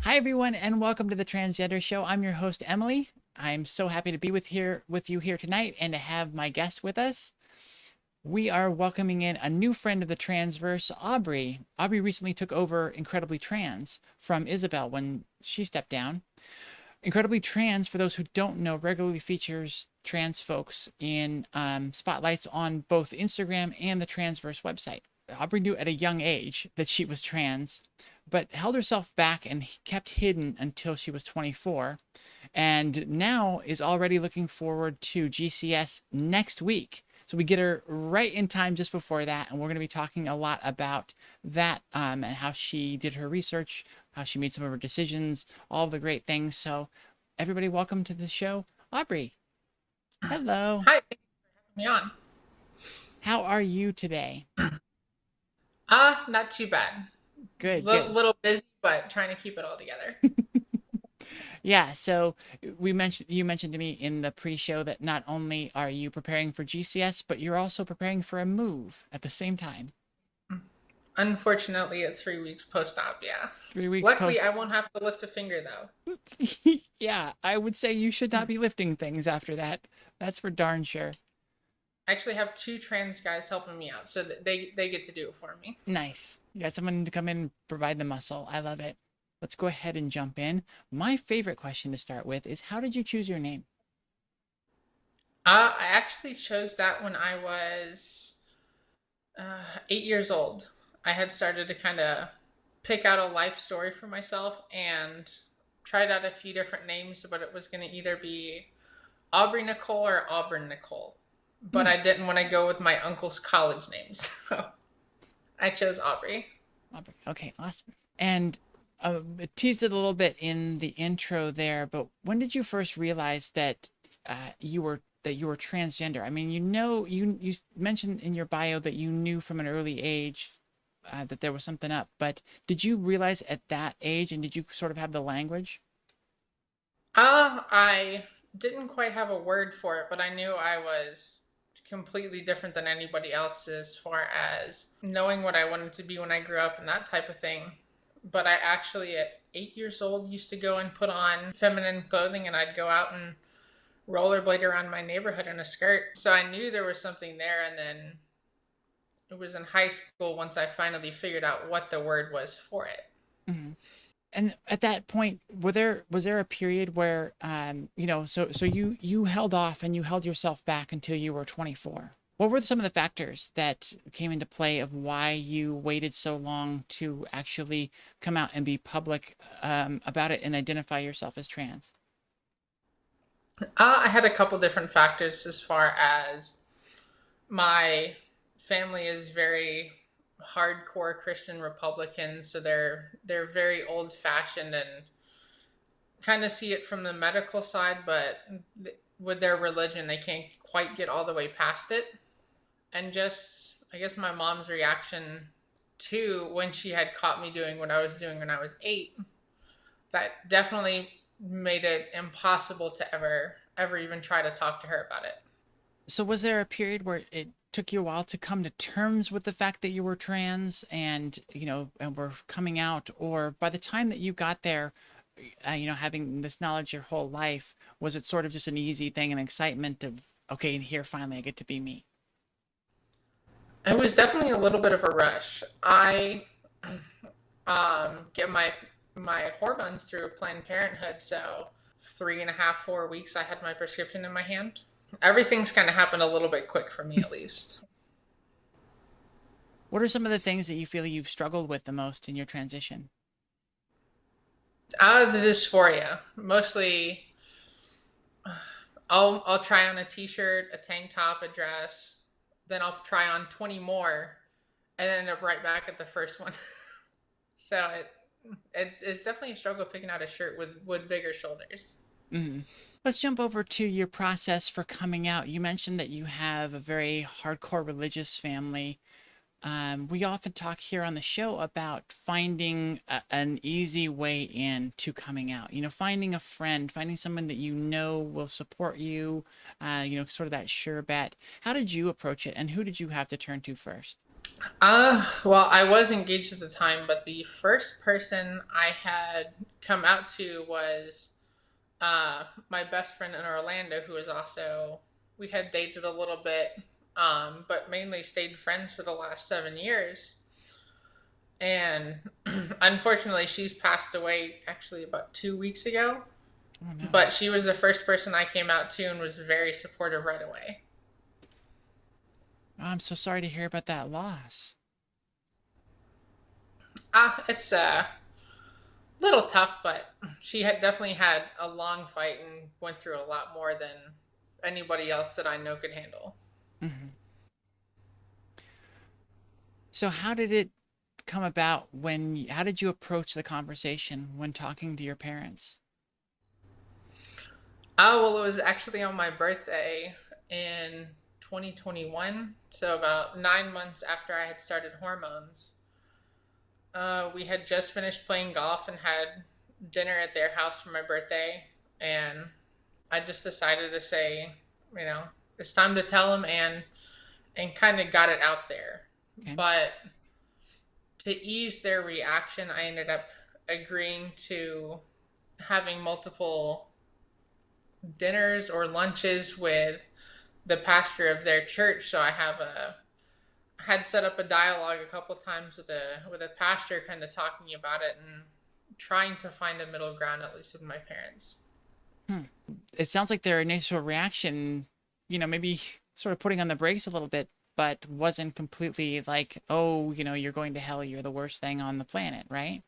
Hi, everyone, and welcome to the Transgender Show. I'm your host, Emily. I'm so happy to be with you here tonight and to have my guest with us. We are welcoming in a new friend of the Transverse, Aubrey. Aubrey recently took over Incredibly Trans from Isabel when she stepped down. Incredibly Trans, for those who don't know, regularly features trans folks in spotlights on both Instagram and the Transverse website. Aubrey knew at a young age that she was trans, but held herself back and kept hidden until she was 24, and now is already looking forward to GCS next week. So we get her right in time just before that, and we're going to be talking a lot about that and how she did her research, how she made some of her decisions, all the great things. So everybody, welcome to the show, Aubrey. Hello. Hi, thank you for having me on. How are you today? Not too bad. Good, good. Little busy, but trying to keep it all together. Yeah, so you mentioned to me in the pre-show that not only are you preparing for GCS, but you're also preparing for a move at the same time. Unfortunately, at 3 weeks post-op, yeah. 3 weeks Luckily, post. I won't have to lift a finger though. Yeah, I would say you should not be lifting things after that. That's for darn sure. I actually have two trans guys helping me out, so that they get to do it for me. Nice. You got someone to come in and provide the muscle. I love it. Let's go ahead and jump in. My favorite question to start with is how did you choose your name? I actually chose that when I was 8 years old. I had started to kind of pick out a life story for myself and tried out a few different names, but it was going to either be Aubrey Nicole or Auburn Nicole. But Hmm. I didn't want to go with my uncle's college names, so I chose Aubrey. Aubrey. Okay, awesome. And it teased it a little bit in the intro there, but when did you first realize that you were transgender? I mean, you mentioned in your bio that you knew from an early age that there was something up, but did you realize at that age, and did you sort of have the language? I didn't quite have a word for it, but I knew I was completely different than anybody else as far as knowing what I wanted to be when I grew up and that type of thing. But I actually, at 8 years old, used to go and put on feminine clothing, and I'd go out and rollerblade around my neighborhood in a skirt. So I knew there was something there, and then it was in high school once I finally figured out what the word was for it. Mhm. And at that point, was there a period where so you held off and you held yourself back until you were 24? What were some of the factors that came into play of why you waited so long to actually come out and be public about it and identify yourself as trans? I had a couple different factors as far as my family is very hardcore Christian Republican, so they're very old fashioned and kind of see it from the medical side, but with their religion, they can't quite get all the way past it. And just, I guess, my mom's reaction to when she had caught me doing what I was doing when I was 8, that definitely made it impossible to ever even try to talk to her about it. So was there a period where it took you a while to come to terms with the fact that you were trans and, and were coming out, or by the time that you got there, having this knowledge your whole life, was it sort of just an easy thing, an excitement of, okay, and here finally I get to be me? It was definitely a little bit of a rush. I get my hormones through Planned Parenthood, so 3.5, 4 weeks I had my prescription in my hand. Everything's kind of happened a little bit quick for me, at least. What are some of the things that you feel you've struggled with the most in your transition? The dysphoria, mostly. I'll try on a t-shirt, a tank top, a dress, then I'll try on 20 more, and then end up right back at the first one. So it's definitely a struggle picking out a shirt with bigger shoulders. Hmm. Let's jump over to your process for coming out. You mentioned that you have a very hardcore religious family. We often talk here on the show about finding an easy way in to coming out. Finding a friend, finding someone that you know will support you, sort of that sure bet. How did you approach it, and who did you have to turn to first? Well, I was engaged at the time, but the first person I had come out to was my best friend in Orlando, who was also, we had dated a little bit, but mainly stayed friends for the last 7 years. And unfortunately, she's passed away actually about 2 weeks ago. Oh no. But she was the first person I came out to and was very supportive right away. Oh, I'm so sorry to hear about that loss. It's a little tough, but she had definitely had a long fight and went through a lot more than anybody else that I know could handle. Hmm. So how did it come about how did you approach the conversation when talking to your parents? Oh, well, it was actually on my birthday in 2021. So, about 9 months after I had started hormones. We had just finished playing golf and had dinner at their house for my birthday. And I just decided to say, you know, it's time to tell them and kind of got it out there. Okay. But to ease their reaction, I ended up agreeing to having multiple dinners or lunches with the pastor of their church. So I have a had set up a dialogue a couple times with a pastor, kind of talking about it and trying to find a middle ground, at least with my parents. Hmm. It sounds like their initial reaction, maybe sort of putting on the brakes a little bit, but wasn't completely like, oh, you're going to hell, you're the worst thing on the planet, right?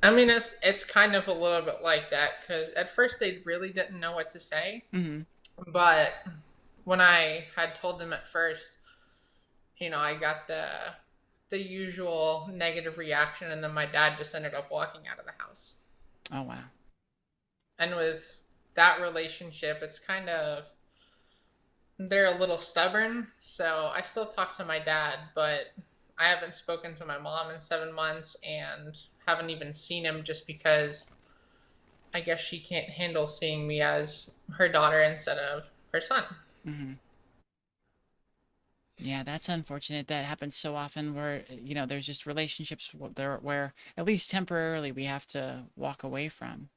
I mean, it's kind of a little bit like that because at first they really didn't know what to say, Mm-hmm. but when I had told them at first, I got the usual negative reaction, and then my dad just ended up walking out of the house. Oh, wow. And with that relationship, it's kind of they're a little stubborn, so I still talk to my dad, but I haven't spoken to my mom in 7 months and haven't even seen him just because I guess she can't handle seeing me as her daughter instead of her son. Mm-hmm. Yeah, that's unfortunate. That happens so often where, there's just relationships where at least temporarily we have to walk away from.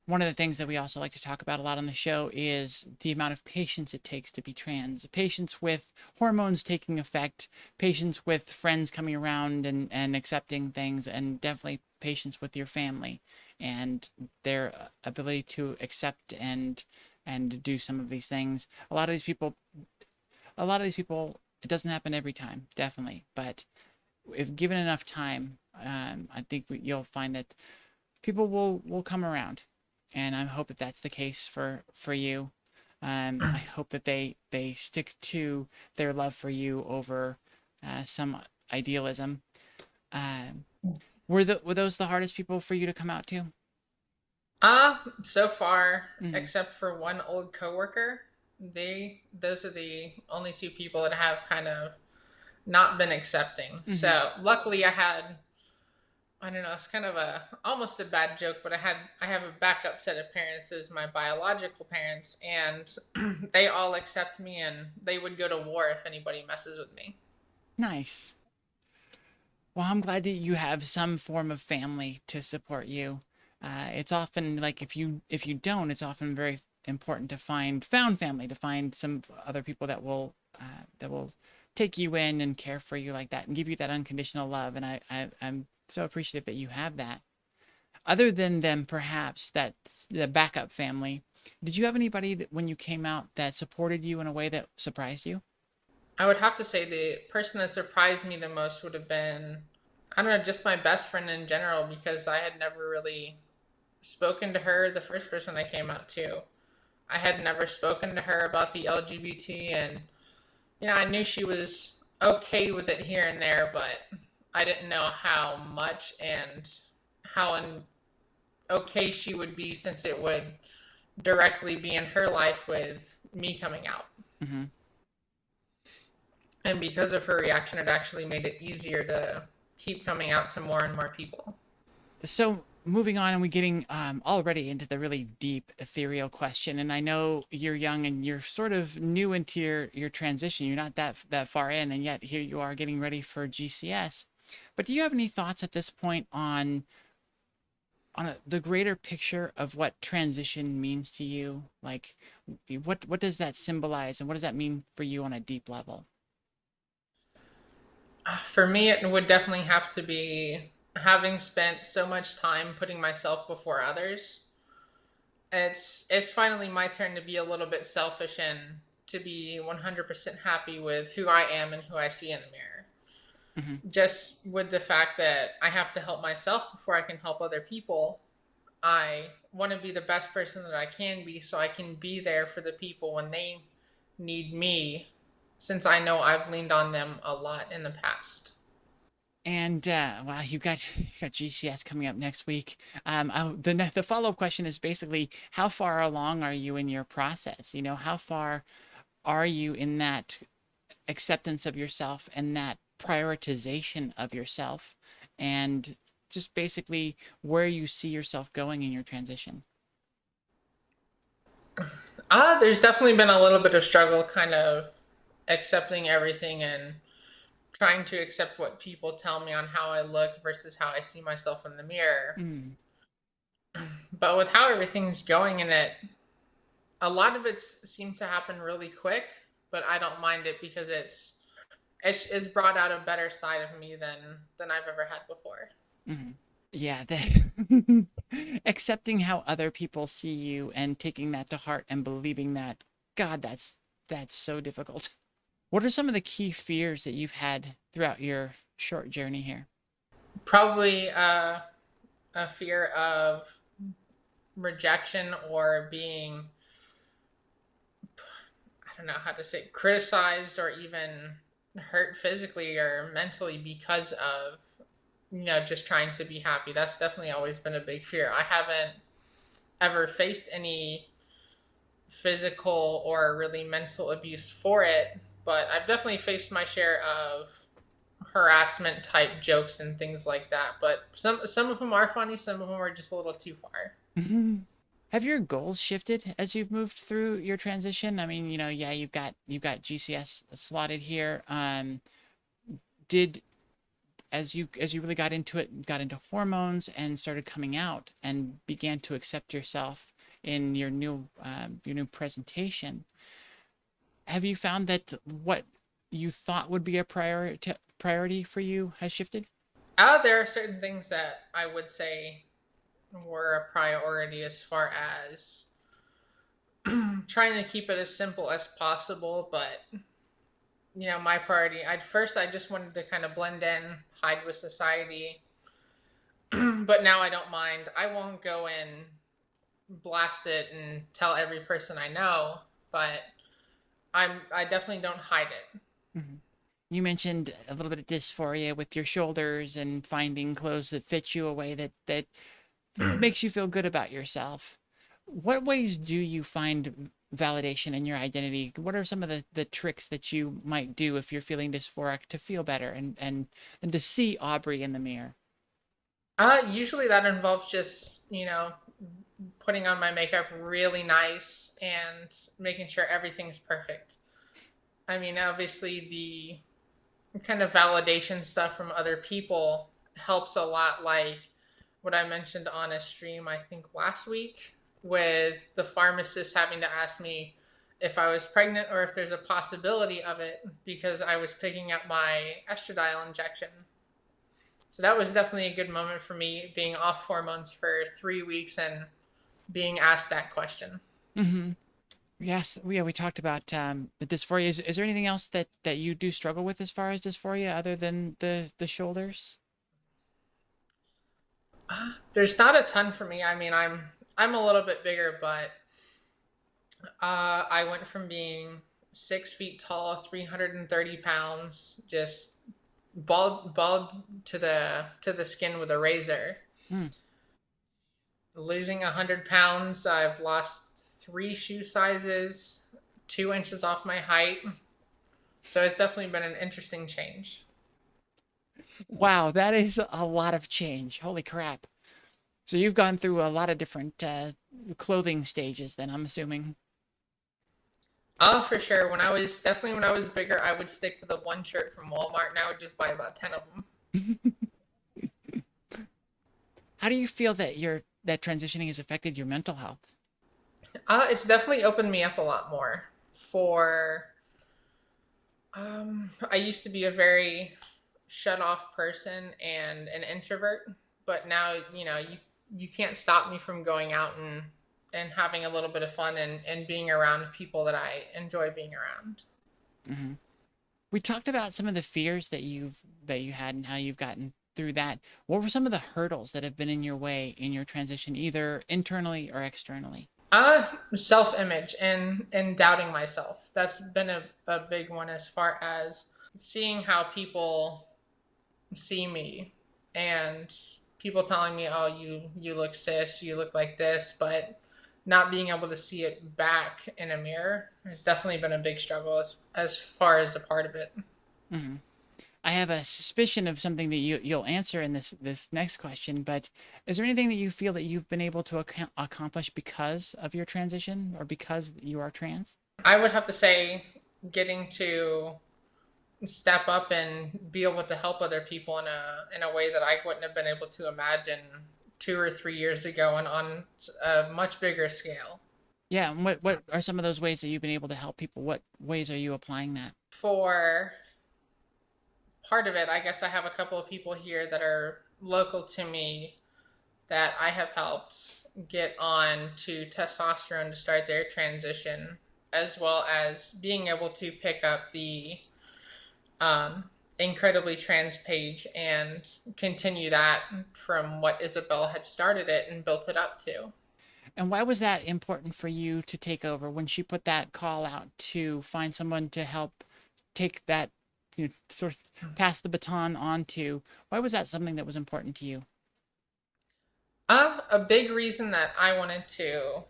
One of the things that we also like to talk about a lot on the show is the amount of patience it takes to be trans. Patience with hormones taking effect, patience with friends coming around and accepting things, and definitely patience with your family and their ability to accept and do some of these things. A lot of these people, it doesn't happen every time, definitely, but if given enough time, I think you'll find that people will come around, and I hope that that's the case for you. I hope that they stick to their love for you over some idealism. Um, were those the hardest people for you to come out to? So far, Mm-hmm. except for one old coworker, those are the only two people that have kind of not been accepting. Mm-hmm. So luckily I had I don't know, it's kind of a almost a bad joke, but I have a backup set of parents as my biological parents, and they all accept me and they would go to war if anybody messes with me. Nice. Well, I'm glad that you have some form of family to support you. It's often like if you don't, it's often very important to find found family, to find some other people that will take you in and care for you like that and give you that unconditional love. And I'm so appreciative that you have that. Other than them, perhaps that's the backup family. Did you have anybody that when you came out that supported you in a way that surprised you? I would have to say the person that surprised me the most would have been I don't know, just my best friend in general because I had never really spoken to her, the first person I came out to. I had never spoken to her about the LGBT, and I knew she was okay with it here and there, but I didn't know how much and how okay she would be since it would directly be in her life with me coming out. Mm-hmm. And because of her reaction, it actually made it easier to keep coming out to more and more people. So moving on, and we're getting already into the really deep ethereal question. And I know you're young and you're sort of new into your transition. You're not that far in, and yet here you are getting ready for GCS. But do you have any thoughts at this point on the greater picture of what transition means to you? Like, what does that symbolize, and what does that mean for you on a deep level? For me, it would definitely have to be having spent so much time putting myself before others. It's finally my turn to be a little bit selfish and to be 100% happy with who I am and who I see in the mirror. Hmm. Just with the fact that I have to help myself before I can help other people, I want to be the best person that I can be so I can be there for the people when they need me, since I know I've leaned on them a lot in the past. And wow, you got GCS coming up next week. The follow up question is basically, how far along are you in your process? You know, how far are you in that acceptance of yourself and that prioritization of yourself, and just basically where you see yourself going in your transition? There's definitely been a little bit of struggle kind of accepting everything and trying to accept what people tell me on how I look versus how I see myself in the mirror. Mm. But with how everything's going in it, a lot of it seems to happen really quick, but I don't mind it because it's brought out a better side of me than I've ever had before. Hmm. Yeah, accepting how other people see you and taking that to heart and believing that, God, that's so difficult. What are some of the key fears that you've had throughout your short journey here? Probably a fear of rejection or being, I don't know how to say, criticized or even hurt physically or mentally because of just trying to be happy. That's definitely always been a big fear. I haven't ever faced any physical or really mental abuse for it, but I've definitely faced my share of harassment type jokes and things like that. But some of them are funny, some of them are just a little too far. Mhm. Have your goals shifted as you've moved through your transition? I mean, yeah, you've got GCS slotted here. Did as you really got into it, got into hormones and started coming out and began to accept yourself in your new presentation, have you found that what you thought would be a priority for you has shifted? There are certain things that I would say were a priority as far as trying to keep it as simple as possible. But my priority, at first, I just wanted to kind of blend in, hide with society. But now I don't mind. I won't go and blast it and tell every person I know, but I definitely don't hide it. Mhm. You mentioned a little bit of dysphoria with your shoulders and finding clothes that fit you a way that makes you feel good about yourself. What ways do you find validation in your identity? What are some of the tricks that you might do if you're feeling dysphoric to feel better and to see Aubrey in the mirror? Usually that involves just putting on my makeup really nice and making sure everything's perfect. I mean, obviously the kind of validation stuff from other people helps a lot, like what I mentioned on a stream I think last week, with the pharmacist having to ask me if I was pregnant or if there's a possibility of it because I was picking up my estradiol injection. So that was definitely a good moment for me, being off hormones for 3 weeks and being asked that question. Hmm. Yes, we talked about the dysphoria. Is there anything else that you do struggle with as far as dysphoria other than the shoulders? There's not a ton for me. I mean, I'm a little bit bigger, but I went from being 6 feet tall, 330 pounds, just bald to the skin with a razor. Mm. Losing 100 pounds, I've lost 3 shoe sizes, 2 inches off my height. So it's definitely been an interesting change. Wow, that is a lot of change. Holy crap. So you've gone through a lot of different clothing stages, then I'm assuming. Oh, for sure. When I was bigger, I would stick to the one shirt from Walmart, and I would just buy about 10 of them. How do you feel that that transitioning has affected your mental health? It's definitely opened me up a lot more. For I used to be a very shut off person and an introvert, but now you can't stop me from going out and having a little bit of fun and being around people that I enjoy being around. Hmm. We talked about some of the fears that you had and how you've gotten through that. What were some of the hurdles that have been in your way in your transition, either internally or externally? Self image and doubting myself. That's been a big one as far as seeing how people see me and people telling me, "Oh, you look cis, you look like this," but not being able to see it back in a mirror has definitely been a big struggle as far as a part of it. Hmm. I have a suspicion of something that you'll answer in this next question, but is there anything that you feel that you've been able to accomplish because of your transition or because you are trans? I would have to say getting to step up and be able to help other people in a way that I wouldn't have been able to imagine 2 or 3 years ago and on a much bigger scale. Yeah, and what are some of those ways that you've been able to help people? What ways are you applying that? For part of it, I guess I have a couple of people here that are local to me that I have helped get on to testosterone to start their transition, as well as being able to pick up the um, incredibly trans page and continue that from what Isabel had started it and built it up to. And why was that important for you to take over when she put that call out to find someone to help take that, sort of pass the baton on to? Why was that something that was important to you? A big reason that I wanted to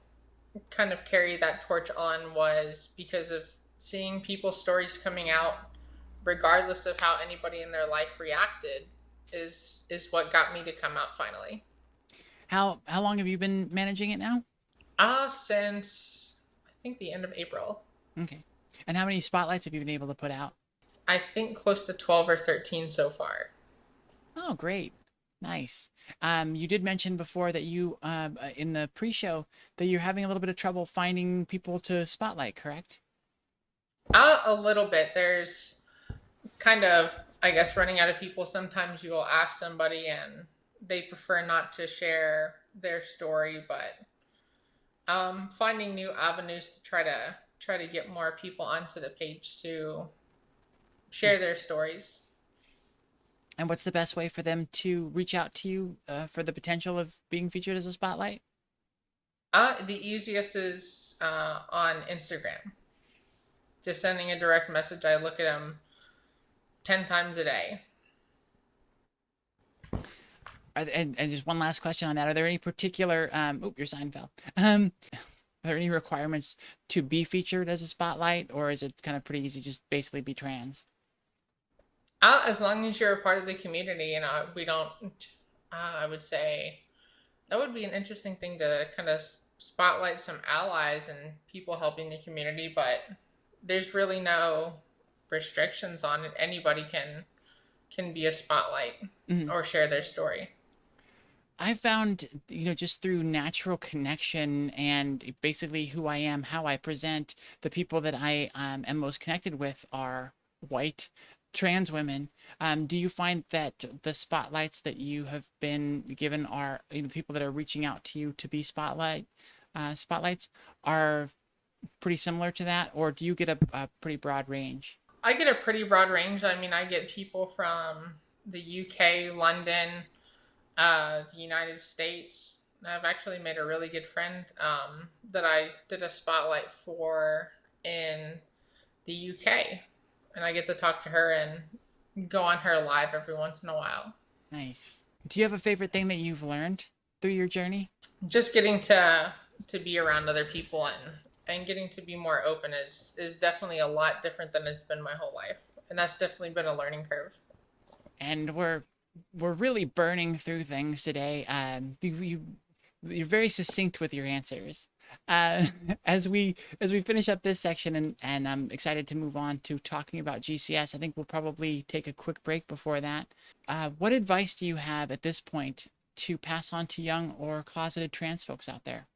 kind of carry that torch on was because of seeing people's stories coming out, regardless of how anybody in their life reacted, is what got me to come out finally. How long have you been managing it now? Since I think the end of April. Okay. And how many spotlights have you been able to put out? I think close to 12 or 13 so far. Oh, great. Nice. You did mention before that you, in the pre-show, that you're having a little bit of trouble finding people to spotlight, correct? A little bit. There's kind of, I guess, running out of people. Sometimes you'll ask somebody and they prefer not to share their story, but finding new avenues to try to get more people onto the page to share their stories. And what's the best way for them to reach out to you for the potential of being featured as a spotlight? The easiest is on Instagram. Just sending a direct message. I look at them 10 times a day. And just one last question on that. Are there any particular, your sign fell. Are there any requirements to be featured as a spotlight, or is it kind of pretty easy, just basically be trans? As long as you're a part of the community, we don't. I would say that would be an interesting thing to kind of spotlight some allies and people helping the community, but there's really no restrictions on it. Anybody can be a spotlight Mhm. or share their story. I found, just through natural connection and basically who I am, how I present, the people that I am most connected with are white trans women. Do you find that the spotlights that you have been given are, people that are reaching out to you to be spotlights are pretty similar to that, or do you get a pretty broad range? I get a pretty broad range. I mean, I get people from the UK, London, the United States. I've actually made a really good friend that I did a spotlight for in the UK, and I get to talk to her and go on her live every once in a while. Nice. Do you have a favorite thing that you've learned through your journey? Just getting to be around other people and getting to be more open is definitely a lot different than it's been my whole life, and that's definitely been a learning curve. And we're we're really burning through things today. You're very succinct with your answers. Uh, as we finish up this section, and I'm excited to move on to talking about GCS. I think we'll probably take a quick break before that. What advice do you have at this point to pass on to young or closeted trans folks out there?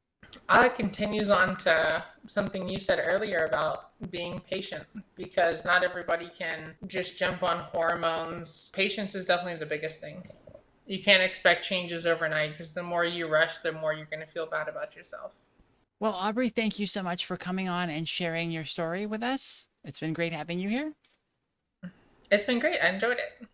It continues on to something you said earlier about being patient, because not everybody can just jump on hormones. Patience is definitely the biggest thing. You can't expect changes overnight, because the more you rush, the more you're going to feel bad about yourself. Well, Aubrey, thank you so much for coming on and sharing your story with us. It's been great having you here. It's been great. I enjoyed it.